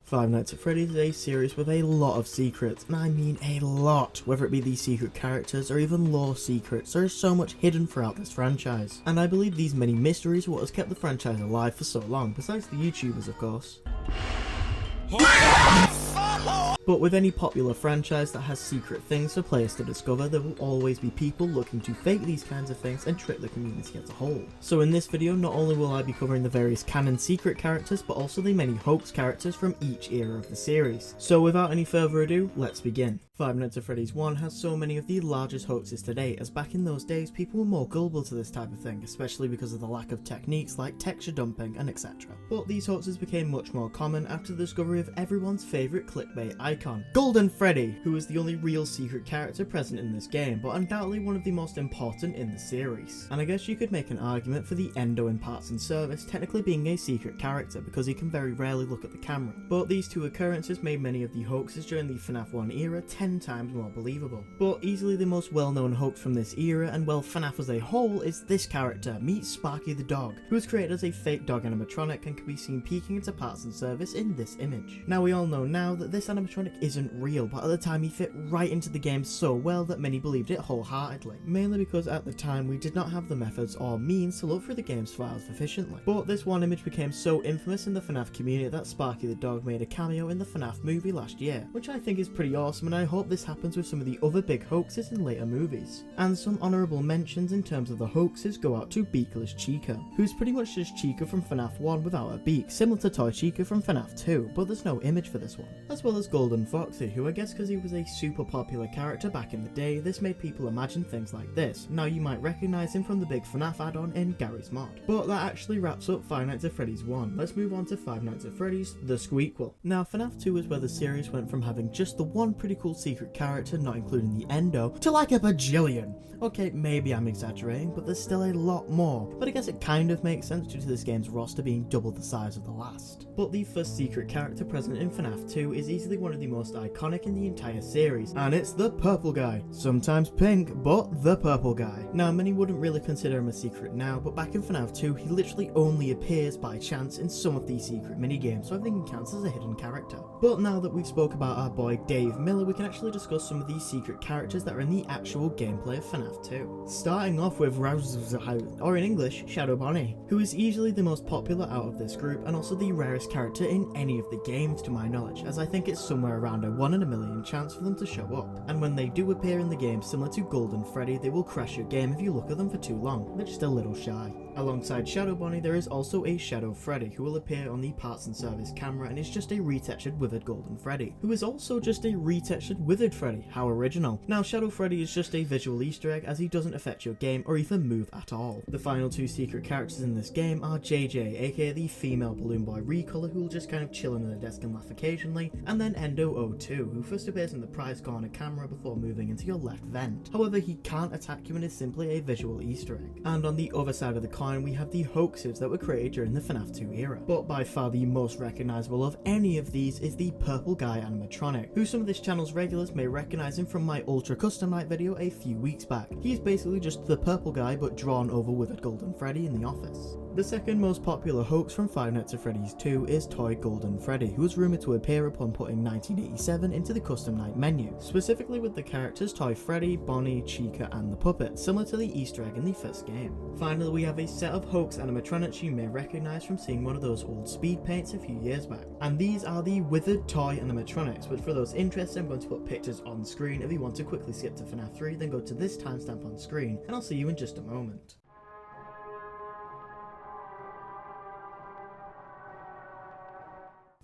Five Nights at Freddy's is a series with a lot of secrets, and I mean a lot, whether it be these secret characters or even lore secrets. There is so much hidden throughout this franchise, and I believe these many mysteries are what has kept the franchise alive for so long, besides the YouTubers of course. But with any popular franchise that has secret things for players to discover, there will always be people looking to fake these kinds of things and trick the community as a whole. So in this video, not only will I be covering the various canon secret characters, but also the many hoax characters from each era of the series. So without any further ado, let's begin. Five Nights at Freddy's 1 has so many of the largest hoaxes to date, as back in those days people were more gullible to this type of thing, especially because of the lack of techniques like texture dumping and etc. But these hoaxes became much more common after the discovery of everyone's favourite clickbait icon, Golden Freddy, who is the only real secret character present in this game, but undoubtedly one of the most important in the series. And I guess you could make an argument for the Endo in Parts and Service technically being a secret character because he can very rarely look at the camera. But these two occurrences made many of the hoaxes during the FNAF 1 era 10 times more believable. But easily the most well-known hoax from this era, and well FNAF as a whole, is this character, meet Sparky the dog, who was created as a fake dog animatronic and can be seen peeking into Parts and Service in this image. Now we all know now that this animatronic isn't real, but at the time he fit right into the game so well that many believed it wholeheartedly, mainly because at the time we did not have the methods or means to look through the game's files efficiently. But this one image became so infamous in the FNAF community that Sparky the dog made a cameo in the FNAF movie last year, which I think is pretty awesome, and I hope this happens with some of the other big hoaxes in later movies. And some honourable mentions in terms of the hoaxes go out to Beakless Chica, who's pretty much just Chica from FNAF 1 without a beak, similar to Toy Chica from FNAF 2, but there's no image for this one. As well as Golden Foxy, who I guess because he was a super popular character back in the day, this made people imagine things like this. Now you might recognise him from the big FNAF add-on in Gary's Mod. But that actually wraps up Five Nights at Freddy's 1. Let's move on to Five Nights at Freddy's The Squeakquel. Now FNAF 2 is where the series went from having just the one pretty cool secret character, not including the Endo, to like a bajillion. Okay, maybe I'm exaggerating, but there's still a lot more. But I guess it kind of makes sense due to this game's roster being double the size of the last. But the first secret character present in FNAF 2 is easily one of the most iconic in the entire series, and it's the purple guy. Sometimes pink, but the purple guy. Now many wouldn't really consider him a secret now, but back in FNAF 2 he literally only appears by chance in some of these secret minigames, so I think he counts as a hidden character. But now that we've spoke about our boy Dave Miller, we can actually discuss some of these secret characters that are in the actual gameplay of FNAF 2. Starting off with or in English, Shadow Bonnie, who is easily the most popular out of this group and also the rarest character in any of the games to my knowledge, as I think it's somewhere around a 1 in a million chance for them to show up. And when they do appear in the game, similar to Golden Freddy, they will crash your game if you look at them for too long. They're just a little shy. Alongside Shadow Bonnie, there is also a Shadow Freddy, who will appear on the Parts and Service camera and is just a retextured withered Golden Freddy, who is also just a retextured withered Freddy. How original. Now Shadow Freddy is just a visual Easter egg, as he doesn't affect your game or even move at all. The final two secret characters in this game are JJ, aka the female Balloon Boy recolor, who will just kind of chill under the desk and laugh occasionally, and then Endo 02, who first appears in the prize corner camera before moving into your left vent. However, he can't attack you and is simply a visual Easter egg. And on the other side of the coin, we have the hoaxes that were created during the FNAF 2 era. But by far the most recognisable of any of these is the purple guy animatronic, who some of this channel's regulars may recognise him from my Ultra Custom Night video a few weeks back. He is basically just the purple guy but drawn over withered Golden Freddy in the office. The second most popular hoax from Five Nights at Freddy's 2 is Toy Golden Freddy, who was rumoured to appear upon putting 1987 into the Custom Night menu, specifically with the characters Toy Freddy, Bonnie, Chica and the puppet, similar to the Easter egg in the first game. Finally, we have a set of hoax animatronics you may recognise from seeing one of those old speed paints a few years back. And these are the withered toy animatronics, which for those interested I'm going to put pictures on screen. If you want to quickly skip to FNAF 3, then go to this timestamp on screen, and I'll see you in just a moment.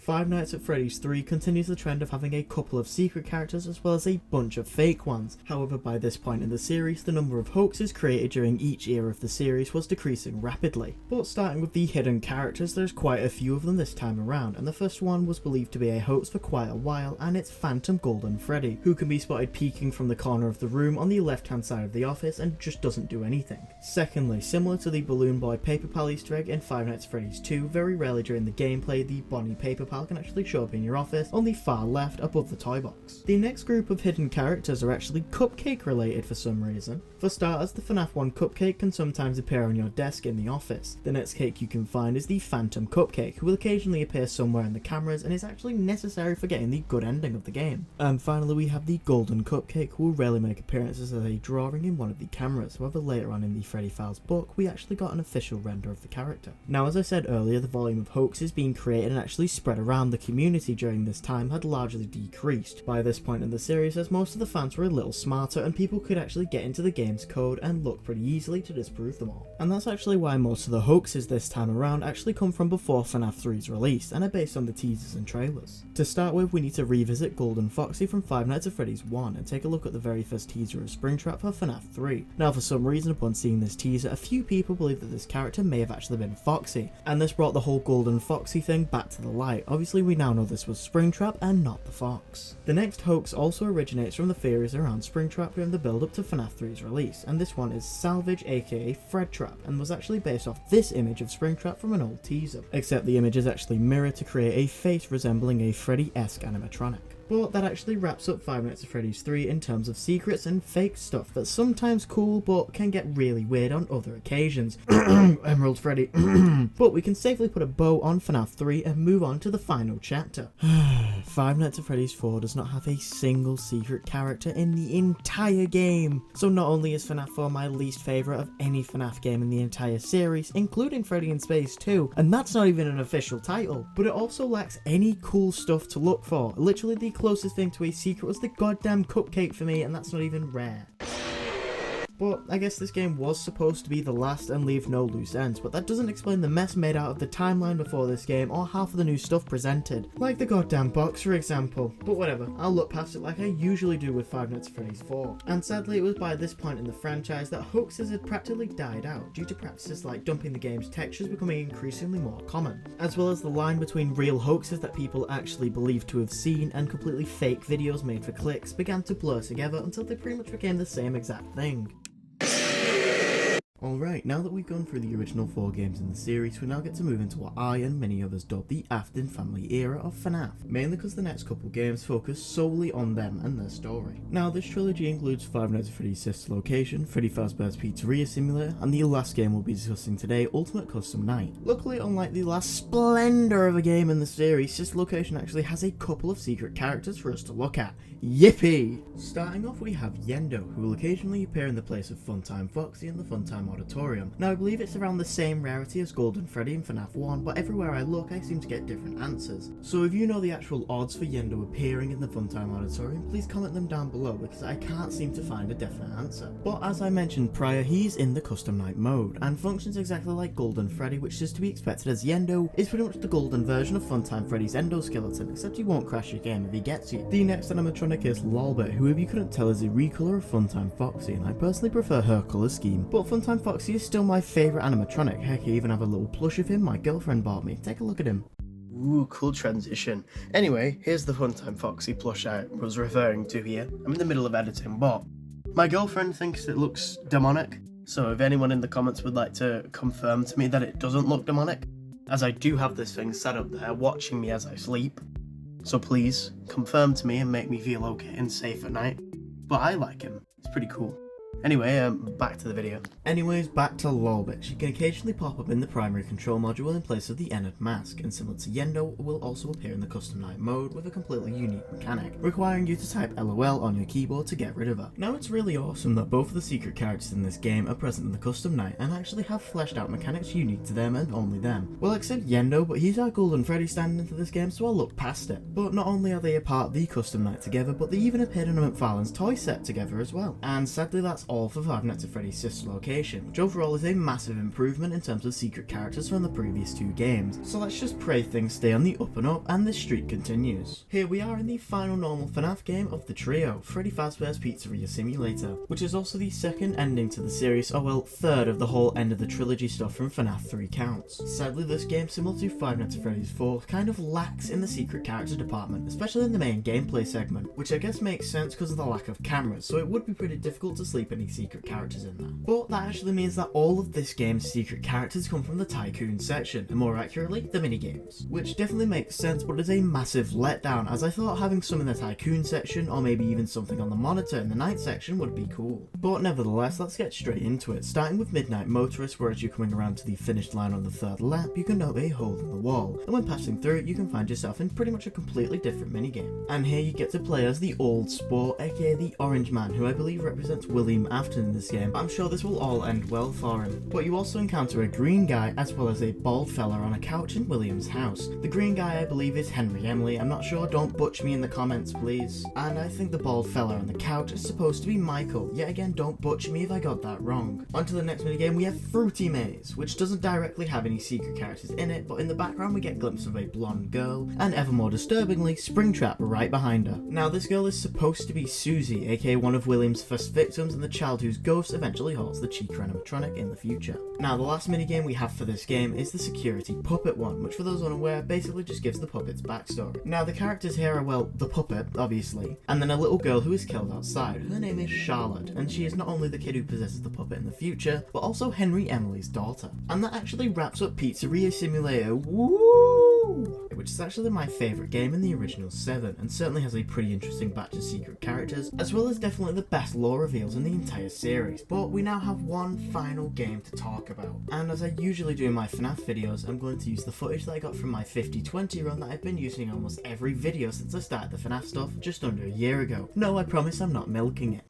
Five Nights at Freddy's 3 continues the trend of having a couple of secret characters as well as a bunch of fake ones. However, by this point in the series, the number of hoaxes created during each era of the series was decreasing rapidly. But starting with the hidden characters, there's quite a few of them this time around, and the first one was believed to be a hoax for quite a while, and it's Phantom Golden Freddy, who can be spotted peeking from the corner of the room on the left hand side of the office and just doesn't do anything. Secondly, similar to the Balloon Boy Paper Pal Easter egg in Five Nights at Freddy's 2, very rarely during the gameplay the Bonnie Paper pal can actually show up in your office on the far left above the toy box. The next group of hidden characters are actually cupcake related for some reason. For starters, the FNAF 1 cupcake can sometimes appear on your desk in the office. The next cake you can find is the Phantom Cupcake, who will occasionally appear somewhere in the cameras and is actually necessary for getting the good ending of the game. And finally we have the Golden Cupcake, who will rarely make appearances as a drawing in one of the cameras. However, later on in the Freddy Files book, we actually got an official render of the character. Now, as I said earlier, the volume of hoaxes being created and actually spread around the community during this time had largely decreased by this point in the series, as most of the fans were a little smarter and people could actually get into the game's code and look pretty easily to disprove them all. And that's actually why most of the hoaxes this time around actually come from before FNAF 3's release and are based on the teasers and trailers. To start with, we need to revisit Golden Foxy from Five Nights at Freddy's 1 and take a look at the very first teaser of Springtrap for FNAF 3. Now, for some reason, upon seeing this teaser, a few people believe that this character may have actually been Foxy, and this brought the whole Golden Foxy thing back to the light. Obviously, we now know this was Springtrap and not the fox. The next hoax also originates from the theories around Springtrap during the build up to FNAF 3's release, and this one is Salvage aka Fred Trap, and was actually based off this image of Springtrap from an old teaser, except the image is actually mirrored to create a face resembling a Freddy-esque animatronic. But that actually wraps up Five Nights at Freddy's 3 in terms of secrets and fake stuff that's sometimes cool but can get really weird on other occasions. Emerald Freddy. But we can safely put a bow on FNAF 3 and move on to the final chapter. Five Nights at Freddy's 4 does not have a single secret character in the entire game. So not only is FNAF 4 my least favourite of any FNAF game in the entire series, including Freddy in Space 2, and that's not even an official title, but it also lacks any cool stuff to look for. Literally the closest thing to a secret was the goddamn cupcake for me, and that's not even rare. But I guess this game was supposed to be the last and leave no loose ends, but that doesn't explain the mess made out of the timeline before this game or half of the new stuff presented. Like the goddamn box, for example. But whatever, I'll look past it like I usually do with Five Nights at Freddy's 4. And sadly, it was by this point in the franchise that hoaxes had practically died out, due to practices like dumping the game's textures becoming increasingly more common, as well as the line between real hoaxes that people actually believed to have seen and completely fake videos made for clicks began to blur together until they pretty much became the same exact thing. Alright, now that we've gone through the original 4 games in the series, we now get to move into what I and many others dub the Afton family era of FNAF, mainly because the next couple games focus solely on them and their story. Now, this trilogy includes Five Nights at Freddy's Sister Location, Freddy Fazbear's Pizzeria Simulator, and the last game we'll be discussing today, Ultimate Custom Night. Luckily, unlike the last splendour of a game in the series, Sister Location actually has a couple of secret characters for us to look at. Yippee! Starting off, we have Yendo, who will occasionally appear in the place of Funtime Foxy in the Funtime Auditorium. Now, I believe it's around the same rarity as Golden Freddy in FNAF 1, but everywhere I look I seem to get different answers. So if you know the actual odds for Yendo appearing in the Funtime Auditorium, please comment them down below, because I can't seem to find a definite answer. But as I mentioned prior, he's in the Custom Night mode, and functions exactly like Golden Freddy, which is to be expected as Yendo is pretty much the golden version of Funtime Freddy's endoskeleton, except he won't crash your game if he gets you. The next animatronic is Lolbit, who if you couldn't tell is a recolor of Funtime Foxy, and I personally prefer her colour scheme, but Funtime Foxy is still my favourite animatronic. Heck, I even have a little plush of him my girlfriend bought me. Take a look at him. Ooh, cool transition. Anyway, here's the Funtime Foxy plush I was referring to here. I'm in the middle of editing, but my girlfriend thinks it looks demonic, so if anyone in the comments would like to confirm to me that it doesn't look demonic, as I do have this thing set up there watching me as I sleep, so please confirm to me and make me feel okay and safe at night. But I like him, he's pretty cool. Anyway, back to the video. Anyways, back to Lolbit. She can occasionally pop up in the primary control module in place of the Ennard mask, and similar to Yendo, will also appear in the Custom Night mode with a completely unique mechanic, requiring you to type LOL on your keyboard to get rid of her. Now, it's really awesome that both of the secret characters in this game are present in the Custom Night and actually have fleshed out mechanics unique to them and only them. Well, except Yendo, but he's our Golden Freddy standing into this game, so I'll look past it. But not only are they a part of the Custom Night together, but they even appeared in McFarlane's toy set together as well. And sadly, that's all for Five Nights at Freddy's Sister Location, which overall is a massive improvement in terms of secret characters from the previous 2 games. So let's just pray things stay on the up and up and this streak continues. Here we are in the final normal FNAF game of the trio, Freddy Fazbear's Pizzeria Simulator, which is also the second ending to the series, or well, third of the whole end of the trilogy stuff from FNAF 3 counts. Sadly, this game, similar to Five Nights at Freddy's 4, kind of lacks in the secret character department, especially in the main gameplay segment, which I guess makes sense because of the lack of cameras, so it would be pretty difficult to sleep in any secret characters in there. But that actually means that all of this game's secret characters come from the Tycoon section, and more accurately, the minigames. Which definitely makes sense, but is a massive letdown, as I thought having some in the Tycoon section, or maybe even something on the monitor in the night section would be cool. But nevertheless, let's get straight into it, starting with Midnight Motorist, where as you're coming around to the finish line on the third lap, you can note a hole in the wall, and when passing through it, you can find yourself in pretty much a completely different minigame. And here you get to play as the Old Sport, aka the Orange Man, who I believe represents William Afton in this game. I'm sure this will all end well for him. But you also encounter a green guy, as well as a bald fella on a couch in William's house. The green guy I believe is Henry Emily, I'm not sure, don't butch me in the comments please. And I think the bald fella on the couch is supposed to be Michael, yet again don't butch me if I got that wrong. On to the next minigame, we have Fruity Maze, which doesn't directly have any secret characters in it, but in the background we get glimpses of a blonde girl, and ever more disturbingly, Springtrap right behind her. Now this girl is supposed to be Susie, aka one of William's first victims and the child whose ghost eventually haunts the Chica animatronic in the future. Now the last minigame we have for this game is the Security Puppet one, which for those unaware basically just gives the puppet's backstory. Now the characters here are, well, the puppet, obviously, and then a little girl who is killed outside. Her name is Charlotte, and she is not only the kid who possesses the puppet in the future, but also Henry Emily's daughter. And that actually wraps up Pizzeria Simulator, woo! Which is actually my favourite game in the original 7, and certainly has a pretty interesting batch of secret characters, as well as definitely the best lore reveals in the entire series. But we now have one final game to talk about, and as I usually do in my FNAF videos, I'm going to use the footage that I got from my 50/20 run that I've been using in almost every video since I started the FNAF stuff just under a year ago. No, I promise I'm not milking it.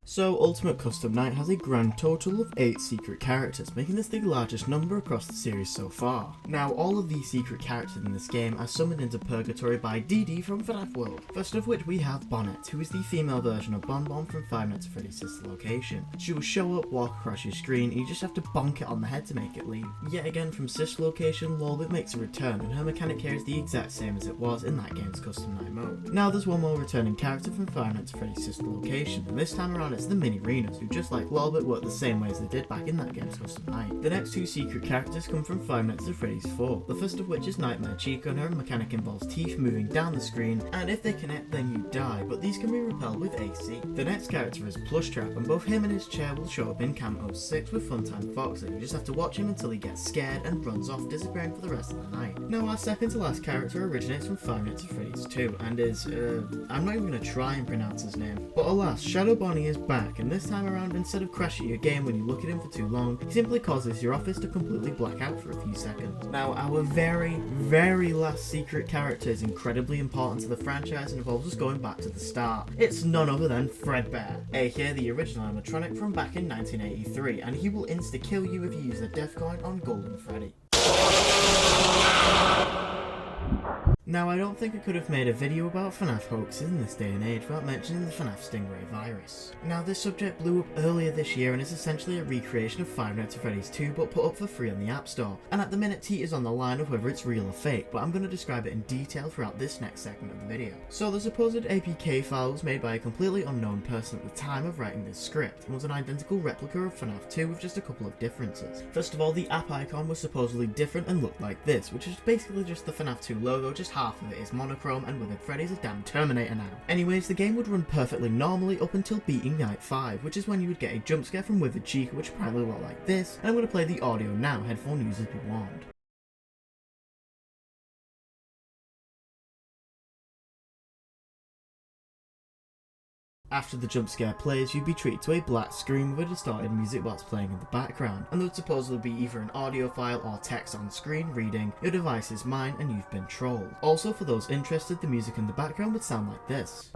So, Ultimate Custom Night has a grand total of 8 secret characters, making this the largest number across the series so far. Now, all of these secret characters in this game are summoned into Purgatory by Dee Dee from FNAF World. First of which we have Bonnet, who is the female version of Bon Bon from Five Nights at Freddy's Sister Location. She will show up, walk across your screen, and you just have to bonk it on the head to make it leave. Yet again from Sister Location, Lolbit makes a return, and her mechanic here is the exact same as it was in that game's Custom Night mode. Now there's one more returning character from Five Nights at Freddy's Sister Location, and this time around it's the Mini-Renas, who just like Lolbit work the same way as they did back in that game's Custom Night. The next 2 secret characters come from Five Nights at Freddy's 4, the first of which is Nightmare Chica, and her mechanic involves teeth moving down the screen, and if they connect then you die, but these can be repelled with AC. The next character is Plush Trap, and both him and his chair will show up in Camp 06 with Funtime Fox, and you just have to watch him until he gets scared and runs off, disappearing for the rest of the night. Now our second to last character originates from Five Nights at Freddy's 2, and is, I'm not even going to try and pronounce his name. But alas, Shadow Bonnie is back, and this time around, instead of crashing your game when you look at him for too long, he simply causes your office to completely black out for a few seconds. Now our very last secret character is incredibly important to the franchise and involves us going back to the start. It's none other than Fredbear, aka the original animatronic from back in 1983, and he will insta-kill you if you use the death coin on Golden Freddy. Now, I don't think I could have made a video about FNAF hoaxes in this day and age without mentioning the FNAF Stingray virus. Now, this subject blew up earlier this year and is essentially a recreation of Five Nights at Freddy's 2 but put up for free on the App Store, and at the minute T is on the line of whether it's real or fake, but I'm going to describe it in detail throughout this next segment of the video. So, the supposed APK file was made by a completely unknown person at the time of writing this script, and was an identical replica of FNAF 2 with just a couple of differences. First of all, the app icon was supposedly different and looked like this, which is basically just the FNAF 2 logo, just half of it is monochrome, and with it Freddy's a damn Terminator now. Anyways, the game would run perfectly normally up until beating night 5, which is when you would get a jump scare from Withered Chica, which apparently looked like this, and I'm going to play the audio now, headphone users be warned. After the jump scare plays, you'd be treated to a black screen with a distorted music box playing in the background, and there would supposedly be either an audio file or text on screen reading, "Your device is mine and you've been trolled." Also, for those interested, the music in the background would sound like this.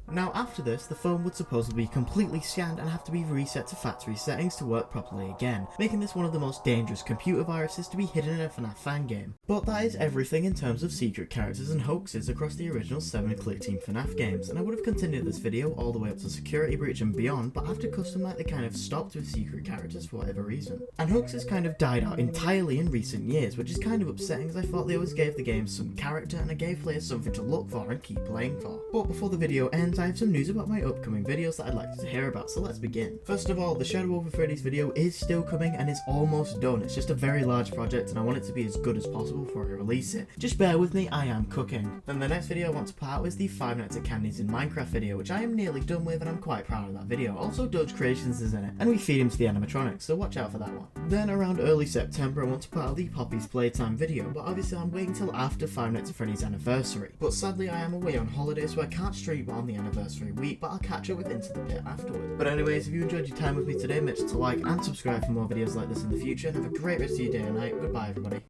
Now after this, the phone would supposedly be completely scanned and have to be reset to factory settings to work properly again, making this one of the most dangerous computer viruses to be hidden in a FNAF fan game. But that is everything in terms of secret characters and hoaxes across the original 7 Click Team FNAF games, and I would have continued this video all the way up to Security Breach and beyond, but after Custom Night they kind of stopped with secret characters for whatever reason. And hoaxes kind of died out entirely in recent years, which is kind of upsetting as I thought they always gave the game some character and I gave players something to look for and keep playing for. But before the video ends, and I have some news about my upcoming videos that I'd like you to hear about, so let's begin. First of all, the Shadow Over Freddy's video is still coming and it's almost done. It's just a very large project and I want it to be as good as possible before I release it. Just bear with me, I am cooking. Then the next video I want to put out is the 5 Nights at Candy's in Minecraft video, which I am nearly done with and I'm quite proud of that video. Also, Dodge Creations is in it, and we feed him to the animatronics, so watch out for that one. Then around early September I want to put out the Poppy's Playtime video, but obviously I'm waiting till after 5 Nights at Freddy's anniversary. But sadly I am away on holiday, so I can't stream on the anniversary week, but I'll catch up with Into the Pit afterwards. But anyways, if you enjoyed your time with me today, make sure to like and subscribe for more videos like this in the future, and have a great rest of your day and night. Goodbye everybody.